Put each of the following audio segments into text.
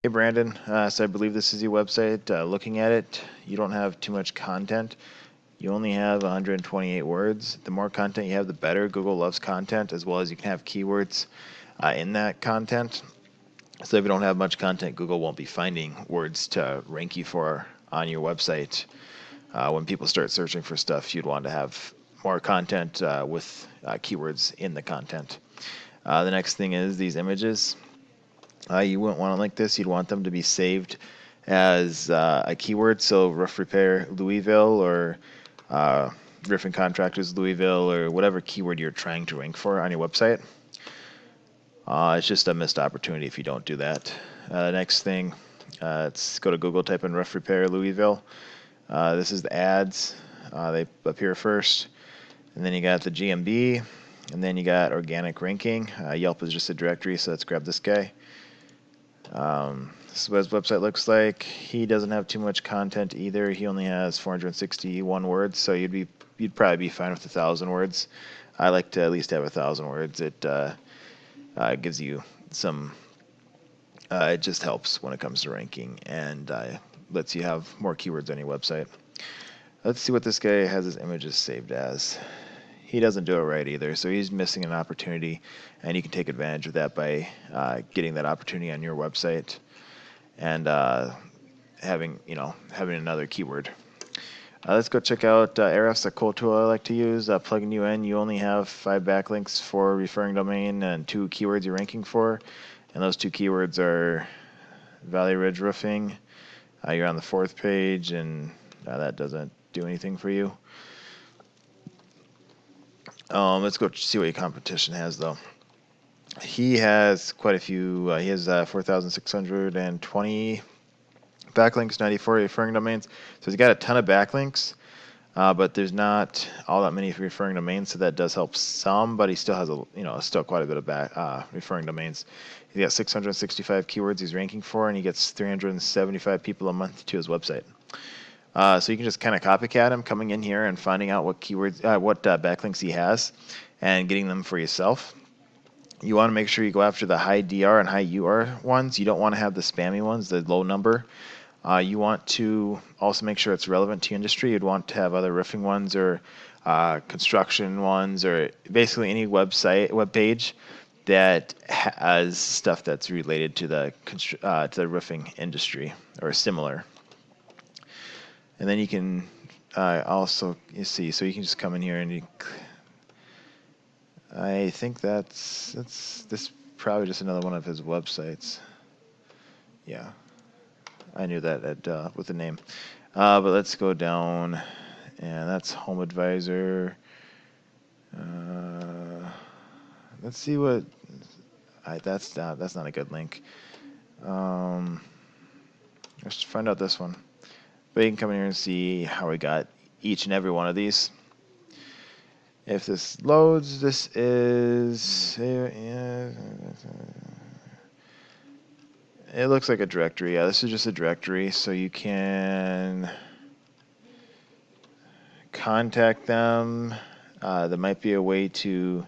Hey Brandon, so I believe this is your website. Looking at it, you don't have too much content. You only have 128 words. The more content you have, the better. Google loves content, as well as you can have keywords in that content. So if you don't have much content, Google won't be finding words to rank you for on your website. When people start searching for stuff, you'd want to have more content with keywords in the content. The next thing is these images. You wouldn't want to link this. You'd want them to be saved as a keyword. So roof repair Louisville or roofing contractors Louisville or whatever keyword you're trying to rank for on your website. It's just a missed opportunity if you don't do that. Next thing, let's go to Google, type in roof repair Louisville. This is the ads. They appear first. And then you got the GMB. And then you got organic ranking. Yelp is just a directory, so let's grab this guy. This is what his website looks like. He doesn't have too much content either. He only has 461 words, so you'd probably be fine with 1,000 words. I like to at least have 1,000 words. It gives you some. It just helps when it comes to ranking and lets you have more keywords on your website. Let's see what this guy has his images saved as. He doesn't do it right either, so he's missing an opportunity, and you can take advantage of that by getting that opportunity on your website and having another keyword. Let's go check out Ahrefs, a cool tool I like to use. Plugging you in, you only have 5 backlinks for referring domain and 2 keywords you're ranking for, and those 2 keywords are ValleyRidge roofing. You're on the 4th page, and that doesn't do anything for you. Let's go see what your competition has, though. He has quite a few. He has 4,620 backlinks, 94 referring domains. So he's got a ton of backlinks, but there's not all that many referring domains. So that does help some, but he still has still quite a bit of referring domains. He's got 665 keywords he's ranking for, and he gets 375 people a month to his website. So you can just kind of copycat him, coming in here and finding out what keywords, backlinks he has, and getting them for yourself. You want to make sure you go after the high DR and high UR ones. You don't want to have the spammy ones, the low number. You want to also make sure it's relevant to your industry. You'd want to have other roofing ones or construction ones, or basically any web page that has stuff that's related to the roofing industry or similar. And then you can also, so you can just come in here and I think that's this probably just another one of his websites. Yeah, I knew that with the name. But let's go down, and that's Home Advisor. Let's see what. That's not a good link. Let's find out this one. But you can come in here and see how we got each and every one of these. If this loads, this is. It looks like a directory. Yeah, this is just a directory, so you can contact them. There might be a way to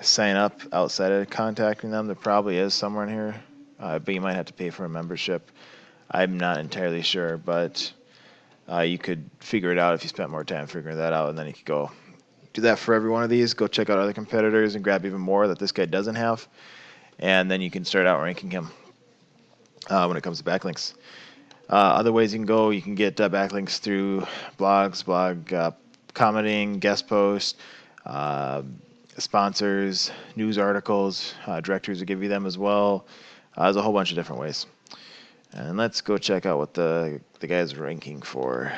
sign up outside of contacting them. There probably is somewhere in here, but you might have to pay for a membership. I'm not entirely sure, but you could figure it out if you spent more time figuring that out, and then you could go do that for every one of these. Go check out other competitors and grab even more that this guy doesn't have, and then you can start outranking him when it comes to backlinks. Other ways you can go, you can get backlinks through blogs, blog commenting, guest posts, sponsors, news articles. Directories will give you them as well. There's a whole bunch of different ways. And let's go check out what the guy's ranking for.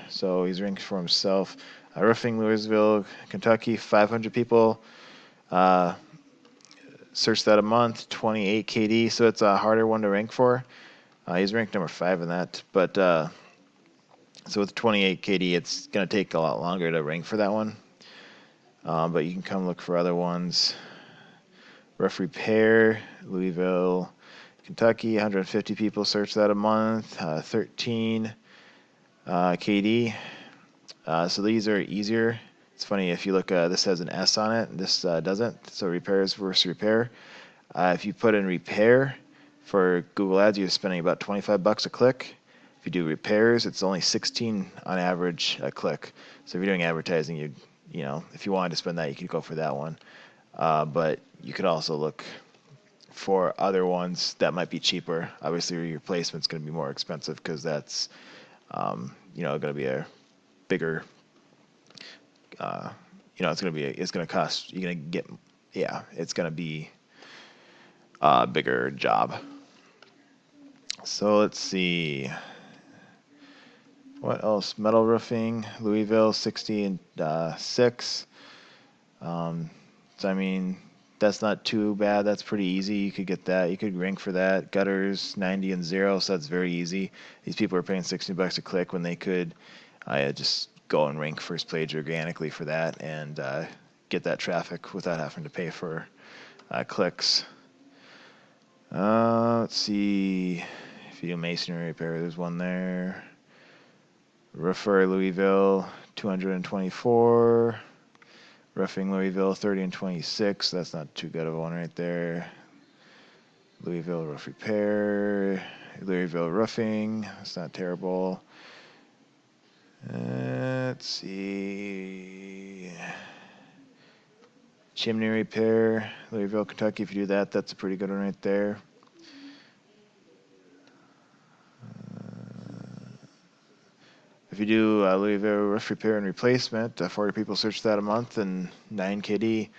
So he's ranking for himself. Roofing, Louisville, Kentucky, 500 people. Search that a month, 28 KD. So it's a harder one to rank for. He's ranked number 5 in that. But so with 28 KD, it's going to take a lot longer to rank for that one. But you can come look for other ones. Roof repair, Louisville, Kentucky, 150 people search that a month, 13 KD. So these are easier. It's funny, if you look, this has an S on it, and this doesn't. So repairs versus repair. If you put in repair, For Google Ads, you're spending about $25 a click. If you do repairs, it's only 16 on average a click. So if you're doing advertising, you know, if you wanted to spend that, you could go for that one. But you could also look for other ones that might be cheaper. Obviously, your placement's going to be more expensive because that's, you know, going to be a bigger, you know, it's going to cost, you're going to get, yeah, it's going to be a bigger job. So let's see. What else? Metal roofing, Louisville, 60 and 6. So I mean, that's not too bad. That's pretty easy. You could get that. You could rank for that. Gutters, 90 and 0. So that's very easy. These people are paying $60 a click when they could just go and rank first page organically for that and get that traffic without having to pay for clicks. Let's see. If you do masonry repair, there's one there. Roofer Louisville, 224. Roofing Louisville, 30 and 26. That's not too good of a one right there. Louisville Roof Repair. Louisville Roofing. That's not terrible. Let's see. Chimney Repair, Louisville, Kentucky. If you do that, that's a pretty good one right there. If you do Louisville Roof Repair and Replacement, 40 people search that a month and 9 KD.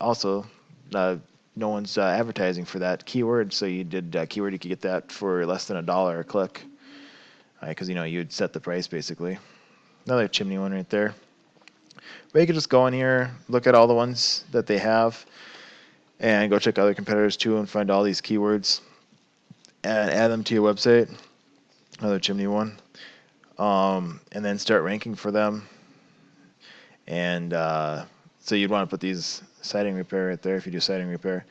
Also, no one's advertising for that keyword, so you did keyword, you could get that for less than $1 a click, because you know you'd set the price basically. Another chimney one right there. But you could just go in here, look at all the ones that they have, and go check other competitors too, and find all these keywords and add them to your website. Another chimney one. And then start ranking for them. And so you'd want to put these siding repair right there if you do siding repair.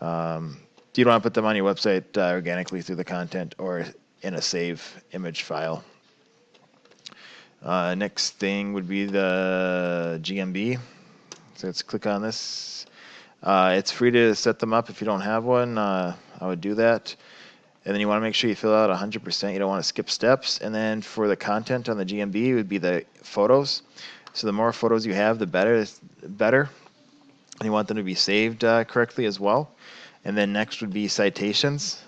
You don't want to put them on your website organically through the content or in a save image file. Next thing would be the GMB. So let's click on this. It's free to set them up if you don't have one. I would do that. And then you want to make sure you fill out 100%. You don't want to skip steps. And then for the content on the GMB, it would be the photos. So the more photos you have, the better. And you want them to be saved correctly as well. And then next would be citations.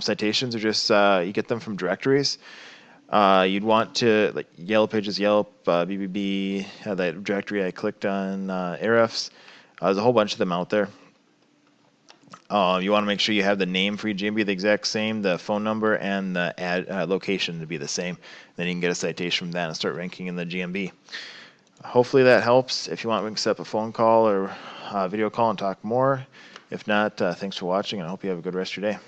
Citations are just, you get them from directories. You'd want to, like Yellow Pages, Yelp, BBB, that directory I clicked on, Ahrefs. There's a whole bunch of them out there. You want to make sure you have the name for your GMB the exact same, the phone number, and the location to be the same. Then you can get a citation from that and start ranking in the GMB. Hopefully that helps. If you want, we can set up a phone call or a video call and talk more. If not, thanks for watching, and I hope you have a good rest of your day.